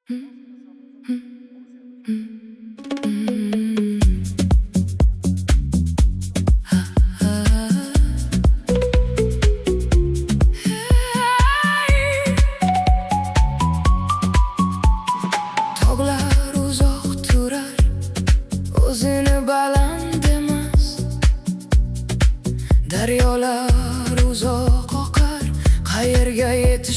Tog'lar uzoq turar, o'zini baland emas. Daryolar uzoq oqar, qayerga yetish